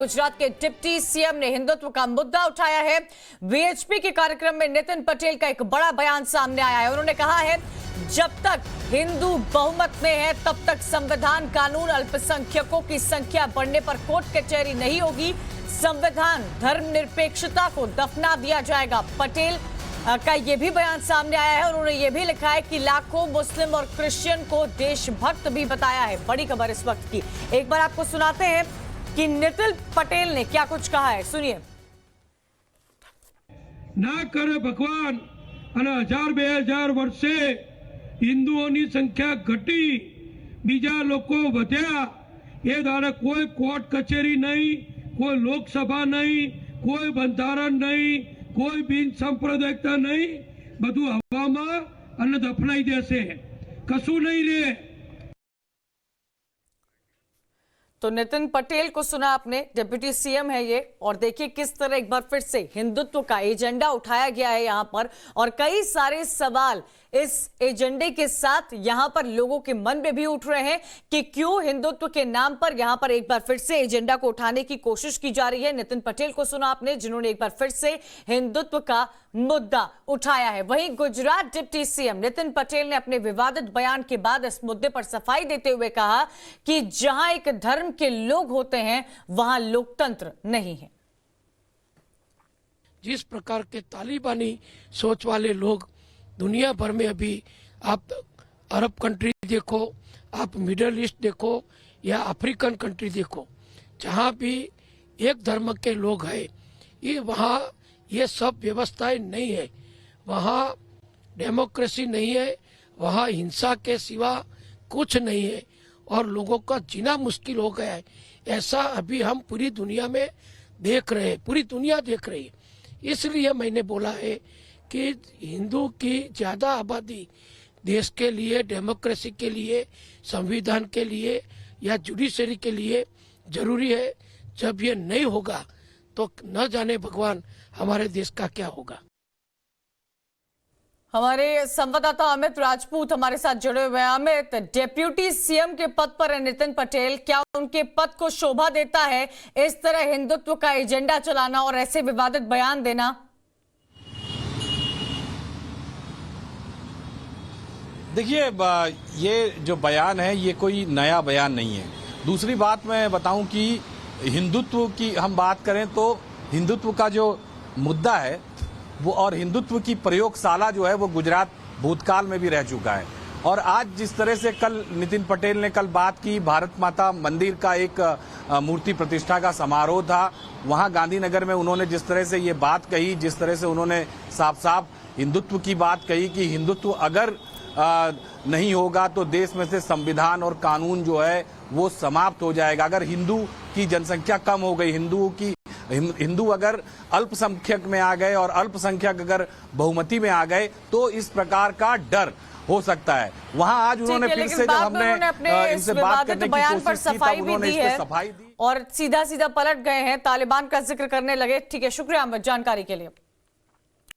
गुजरात के deputy CM ने हिंदुत्व का मुद्दा उठाया है। वीएचपी के कार्यक्रम में नितिन पटेल का एक बड़ा बयान सामने आया है। उन्होंने कहा है, जब तक हिंदू बहुमत में है तब तक संविधान कानून अल्पसंख्यकों की संख्या बढ़ने पर कोर्ट कचहरी नहीं होगी। संविधान धर्मनिरपेक्षता को दफना दिया जाएगा। पटेल का यह भी बयान सामने आया है। उन्होंने यह भी लिखा है कि लाखों मुस्लिम और क्रिश्चियन को देशभक्त भी बताया है। बड़ी खबर इस वक्त की, एक बार आपको सुनाते हैं कि नितिन पटेल ने क्या कुछ कहा है, सुनिए। ना करे भगवान અને 1000-2000 વર્ષે હિન્દુઓની સંખ્યા ઘટી, બીજા લોકો વધ્યા। એ દ્વારા કોઈ કોર્ટ કચેરી નહીં, કોઈ લોકસભા નહીં, કોઈ બંધારણ નહીં, કોઈ બિન સાંપ્રદાયિકતા નહીં, બધું હવામાં અને દફનાઈ દેશે, કશું નહીં રહે। तो नितिन पटेल को सुना आपने, डिप्टी सीएम है ये, और देखिए किस तरह एक बार फिर से हिंदुत्व का एजेंडा उठाया गया है यहां पर, और कई सारे सवाल इस एजेंडे के साथ यहां पर लोगों के मन में भी उठ रहे हैं कि क्यों हिंदुत्व के नाम पर यहां पर एक बार फिर से एजेंडा को उठाने की कोशिश की जा रही है। नितिन पटेल को सुना आपने, जिन्होंने एक बार फिर से हिंदुत्व का मुद्दा उठाया है। वहीं गुजरात डिप्टी सीएम नितिन पटेल ने अपने विवादित बयान के बाद इस मुद्दे पर सफाई देते हुए कहा कि जहां एक धर्म के लोग होते हैं वहां लोकतंत्र नहीं है। जिस प्रकार के तालिबानी सोच वाले लोग दुनिया भर में, अभी आप अरब कंट्री देखो, आप मिडल ईस्ट देखो या अफ्रीकन कंट्री देखो, जहाँ भी एक धर्म के लोग हैं, ये वहाँ ये सब व्यवस्थाएं नहीं है। वहाँ डेमोक्रेसी नहीं है, वहाँ हिंसा के सिवा कुछ नहीं है और लोगों का जीना मुश्किल हो गया है। ऐसा अभी हम पूरी दुनिया में देख रहे हैं, पूरी दुनिया देख रही है। इसलिए मैंने बोला है कि हिंदू की ज्यादा आबादी देश के लिए, डेमोक्रेसी के लिए, संविधान के लिए या जुडिशरी के लिए जरूरी है। जब ये नहीं होगा तो न जाने भगवान हमारे देश का क्या होगा। हमारे संवाददाता अमित राजपूत हमारे साथ जुड़े हुए हैं। अमित, डिप्टी सीएम के पद पर है नितिन पटेल, क्या उनके पद को शोभा देता है इस तरह हिंदुत्व का एजेंडा चलाना और ऐसे विवादित बयान देना? देखिए, ये जो बयान है ये कोई नया बयान नहीं है। दूसरी बात मैं बताऊं कि हिंदुत्व की हम बात करें तो हिंदुत्व का जो मुद्दा है वो और हिंदुत्व की प्रयोगशाला जो है वो गुजरात भूतकाल में भी रह चुका है। और आज जिस तरह से कल नितिन पटेल ने कल बात की, भारत माता मंदिर का एक मूर्ति प्रतिष्ठा का समारोह था, वहां गांधीनगर में उन्होंने जिस तरह से ये बात कही, जिस तरह से उन्होंने साफ साफ हिंदुत्व की बात कही कि हिंदुत्व अगर नहीं होगा तो देश में से संविधान और कानून जो है वो समाप्त हो जाएगा। अगर हिंदू की जनसंख्या कम हो गई, हिंदू अगर अल्पसंख्यक में आ गए और अल्पसंख्यक अगर बहुमती में आ गए तो इस प्रकार का डर हो सकता है। वहां आज उन्होंने फिर से जब हमने इनसे बात करने की कोशिश की तब उन्होंने इस पे सफाई दी और सीधा सीधा पलट गए हैं, तालिबान का जिक्र करने लगे। ठीक है, शुक्रिया अमित जानकारी के लिए।